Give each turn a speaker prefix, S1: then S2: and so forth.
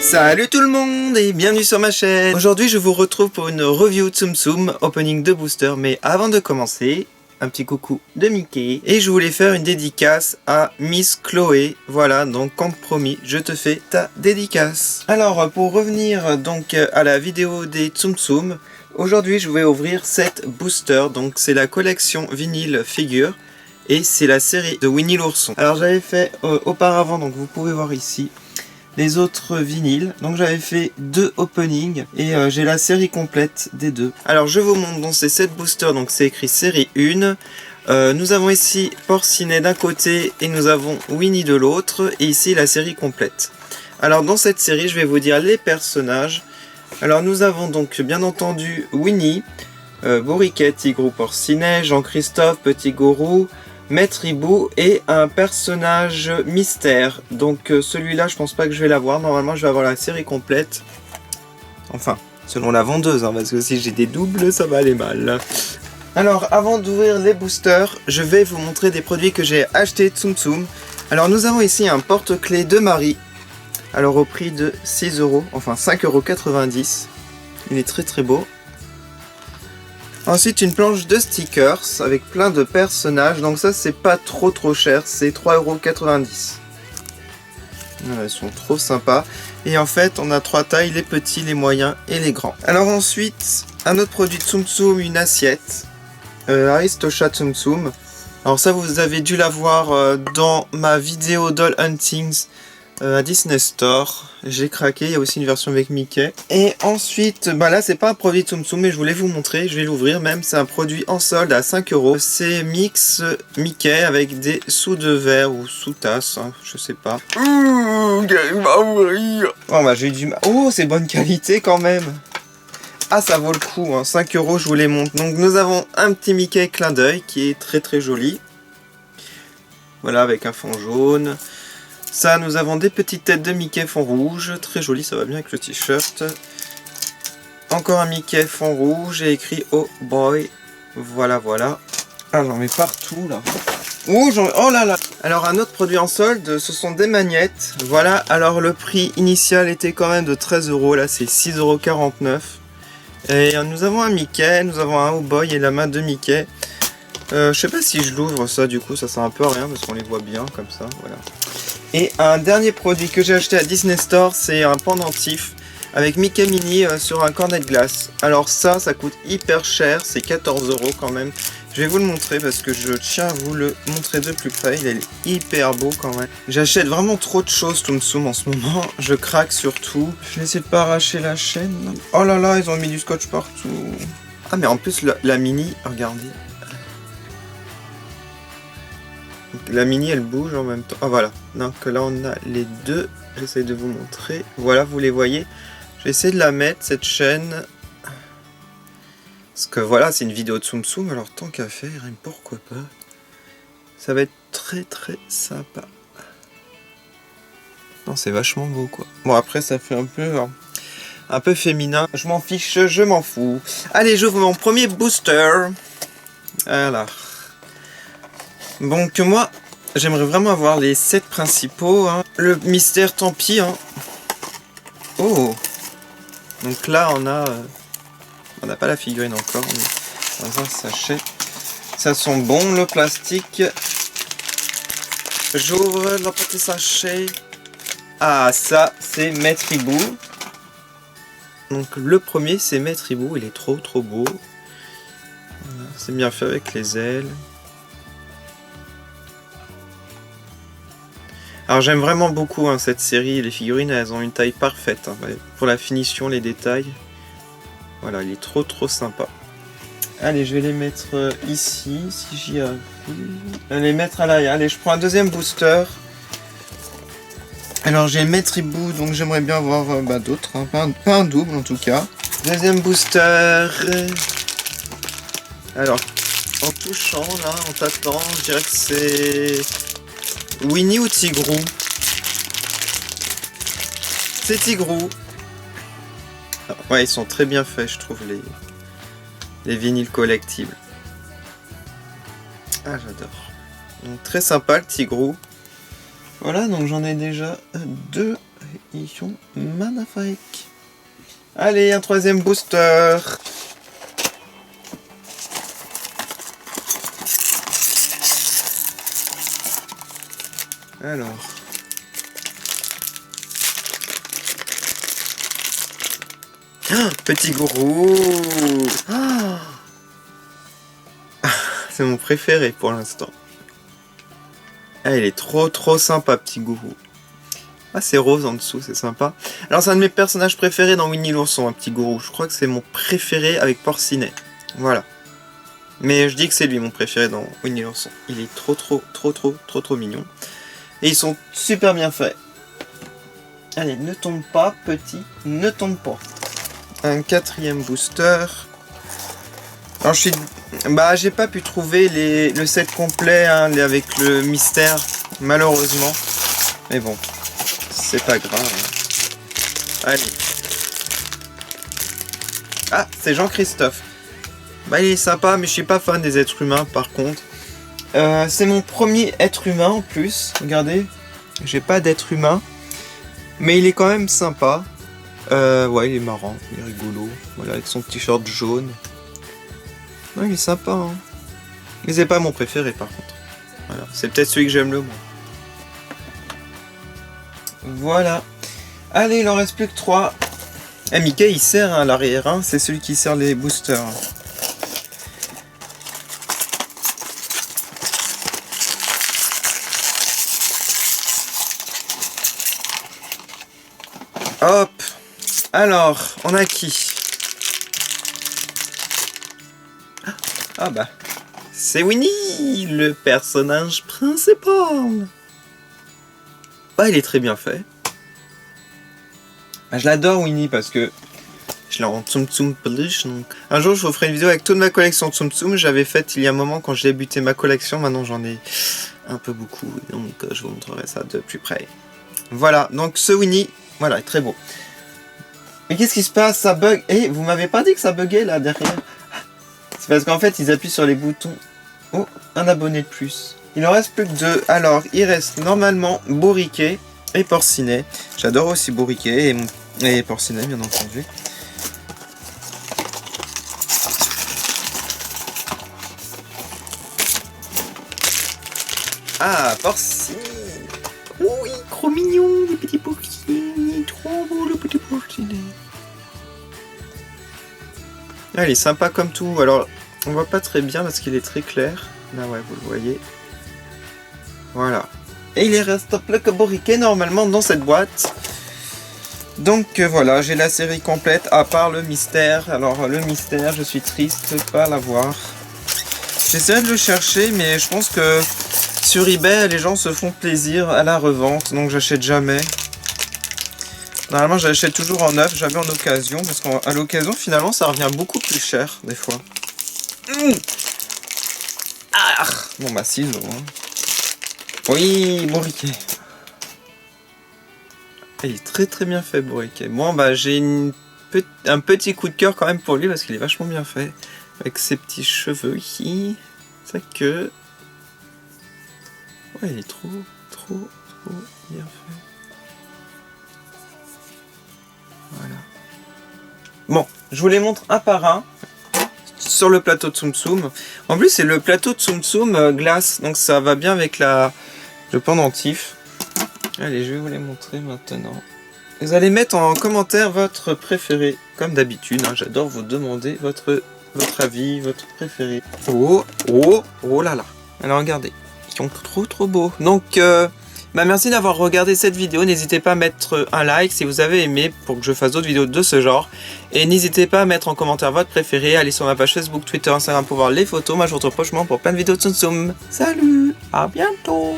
S1: Salut tout le monde et bienvenue sur ma chaîne. Aujourd'hui je vous retrouve pour une review Tsum Tsum opening de booster. Mais avant de commencer, un petit coucou de Mickey. Et je voulais faire une dédicace à Miss Chloé. Voilà, donc comme promis, je te fais ta dédicace. Alors pour revenir donc à la vidéo des Tsum Tsum, aujourd'hui je vais ouvrir 7 boosters. Donc c'est la collection vinyle figure. Et c'est la série de Winnie l'ourson. Alors j'avais fait auparavant, donc vous pouvez voir ici, les autres vinyles. Donc j'avais fait 2 openings et j'ai la série complète des 2. Alors je vous montre dans ces 7 boosters, donc c'est écrit série 1. Nous avons ici Porcinet d'un côté et nous avons Winnie de l'autre. Et ici la série complète. Alors dans cette série je vais vous dire les personnages. Alors nous avons donc bien entendu Winnie, Bourriquet, Tigrou, Porcinet, Jean-Christophe, Petit Gourou, Maître Hibou et un personnage mystère. Donc celui-là je pense pas que je vais l'avoir. Normalement je vais avoir la série complète. Enfin, selon la vendeuse, hein, parce que si j'ai des doubles ça va aller mal. Alors avant d'ouvrir les boosters, je vais vous montrer des produits que j'ai achetés Tsum Tsum. Alors nous avons ici un porte-clés de Marie. Alors au prix de 6 €, enfin 5,90 €. Il est très beau. Ensuite une planche de stickers avec plein de personnages, donc ça c'est pas trop cher, c'est 3,90 €. Voilà, ils sont trop sympas. Et en fait on a 3 tailles, les petits, les moyens et les grands. Alors ensuite, un autre produit Tsum Tsum, une assiette. Aristochat Tsum Tsum. Alors ça vous avez dû la voir dans ma vidéo Doll Huntings à Disney Store. J'ai craqué, il y a aussi une version avec Mickey. Et ensuite, bah là c'est pas un produit Tsum Tsum mais je voulais vous montrer, je vais l'ouvrir même, c'est un produit en solde à 5 €. C'est mix Mickey avec des sous de verre ou sous-tasses, hein, je sais pas. Oh bah j'ai eu du mal. Oh c'est bonne qualité quand même. Ah ça vaut le coup, hein. 5 €, je vous les montre. Donc nous avons un petit Mickey clin d'œil qui est très joli. Voilà, avec un fond jaune. Ça, nous avons des petites têtes de Mickey fond rouge, très joli, ça va bien avec le t-shirt. Encore un Mickey fond rouge et écrit Oh Boy. Voilà. Ah, j'en mets partout là. Oh là là. Alors un autre produit en solde, ce sont des magnettes. Voilà, alors le prix initial était quand même de 13 €, là c'est 6,49 €. Et nous avons un Mickey, nous avons un Oh Boy et la main de Mickey. Je sais pas si je l'ouvre ça, du coup ça sert un peu à rien parce qu'on les voit bien comme ça, voilà. Et un dernier produit que j'ai acheté à Disney Store, c'est un pendentif avec Mickey Mini sur un cornet de glace. Alors ça coûte hyper cher, c'est 14 € quand même. Je vais vous le montrer parce que je tiens à vous le montrer de plus près, il est hyper beau quand même. J'achète vraiment trop de choses Tsum Tsum en ce moment, je craque surtout. Je vais essayer de pas arracher la chaîne. Oh là là, ils ont mis du scotch partout. Ah mais en plus la mini, regardez. La mini elle bouge en même temps. Ah voilà, donc là on a les deux. J'essaie de vous montrer. Voilà, vous les voyez. Je vais essayer de la mettre cette chaîne. Parce que voilà, c'est une vidéo de Tsum Tsum. Alors tant qu'à faire, pourquoi pas. Ça va être très sympa. Non, c'est vachement beau quoi. Bon après ça fait un peu féminin. Je m'en fiche, je m'en fous. Allez, j'ouvre mon premier booster. Voilà. Donc moi, j'aimerais vraiment avoir les 7 principaux. Hein. Le mystère, tant pis. Hein. Oh. Donc là, on n'a pas la figurine encore. Mais dans un sachet. Ça sent bon, le plastique. J'ouvre le petit sachet. Ah, ça, c'est Maître Hibou. Donc le premier, c'est Maître Hibou. Il est trop beau. Voilà. C'est bien fait avec les ailes. Alors j'aime vraiment beaucoup hein, cette série, les figurines elles ont une taille parfaite hein, pour la finition, les détails. Voilà, il est trop sympa. Allez, je vais les mettre ici, si j'y arrive. Je vais les mettre à l'arrière. Allez, je prends un deuxième booster. Alors j'ai Maître Hibou, donc j'aimerais bien avoir d'autres, hein, pas un double en tout cas. Deuxième booster. Alors, en touchant là, en tâtant, je dirais que c'est Winnie ou Tigrou? C'est Tigrou. Ouais, ils sont très bien faits, je trouve, les vinyles collectibles. Ah, j'adore. Donc très sympa le Tigrou. Voilà, donc j'en ai déjà 2 ils sont magnifiques. Allez, un troisième booster. Alors. Ah, petit gourou. Ah. C'est mon préféré pour l'instant. Ah, il est trop sympa, petit gourou. Ah, c'est rose en dessous, c'est sympa. Alors, c'est un de mes personnages préférés dans Winnie l'ourson, un petit gourou. Je crois que c'est mon préféré avec Porcinet. Voilà. Mais je dis que c'est lui mon préféré dans Winnie l'ourson. Il est trop mignon. Et ils sont super bien faits. Allez, ne tombe pas, petit, ne tombe pas. Un quatrième booster. Alors, j'ai pas pu trouver le set complet hein, avec le mystère, malheureusement. Mais bon, c'est pas grave. Allez. Ah, c'est Jean-Christophe. Bah, il est sympa, mais je suis pas fan des êtres humains, par contre. C'est mon premier être humain, en plus. Regardez, j'ai pas d'être humain. Mais il est quand même sympa. Ouais, il est marrant, il est rigolo. Voilà, avec son t-shirt jaune. Ouais, il est sympa, hein. Mais c'est pas mon préféré, par contre. Voilà, c'est peut-être celui que j'aime le moins. Voilà. Allez, il en reste plus que 3. Ah, Mickey, il sert à l'arrière, hein. C'est celui qui sert les boosters. Hop. Alors, on a qui? Ah bah, c'est Winnie, le personnage principal. Bah, il est très bien fait. Ah, je l'adore Winnie parce que je l'ai en Tsum Tsum Peluche. Donc... Un jour, je vous ferai une vidéo avec toute ma collection Tsum Tsum. J'avais faite il y a un moment quand j'ai débuté ma collection. Maintenant, j'en ai un peu beaucoup. Donc, je vous montrerai ça de plus près. Voilà, donc ce Winnie, voilà, très beau. Mais qu'est-ce qui se passe? Ça bug. Et vous m'avez pas dit que ça buguait là derrière? C'est parce qu'en fait, ils appuient sur les boutons. Oh, un abonné de plus. Il en reste plus que 2. Alors, il reste normalement Bourriquet et Porcinet. J'adore aussi Bourriquet et Porcinet, bien entendu. Ah, Porcinet. Oui, trop mignon, les petits Porcinet. Trop beau, le petit Porcinet. Ah, il est sympa comme tout. Alors, on voit pas très bien parce qu'il est très clair. Là, ouais, vous le voyez. Voilà. Et il reste plus que Bourriquet normalement dans cette boîte. Donc voilà, j'ai la série complète à part le mystère. Alors le mystère, je suis triste de pas l'avoir. J'essaierai de le chercher, mais je pense que sur eBay, les gens se font plaisir à la revente, donc j'achète jamais. Normalement, j'achète toujours en neuf, jamais en occasion, parce qu'à l'occasion, finalement, ça revient beaucoup plus cher, des fois. Ah bon, bah, ciseaux, hein. Oui, Bourriquet. Il est très très bien fait, Bourriquet. Bon, bah, j'ai un petit coup de cœur quand même pour lui, parce qu'il est vachement bien fait. Avec ses petits cheveux ici, sa queue. Ouais, il est trop bien fait. Voilà. Bon, je vous les montre un par un sur le plateau de Tsum Tsum. En plus, c'est le plateau de Tsum Tsum glace, donc ça va bien avec le pendentif. Allez, je vais vous les montrer maintenant. Vous allez mettre en commentaire votre préféré, comme d'habitude. Hein, j'adore vous demander votre avis, votre préféré. Oh là là. Alors regardez, ils sont trop beaux. Donc, merci d'avoir regardé cette vidéo. N'hésitez pas à mettre un like si vous avez aimé pour que je fasse d'autres vidéos de ce genre. Et n'hésitez pas à mettre en commentaire votre préféré. Allez sur ma page Facebook, Twitter, Instagram pour voir les photos. Moi, je vous retrouve prochainement pour plein de vidéos de Tsum Tsum. Salut, à bientôt.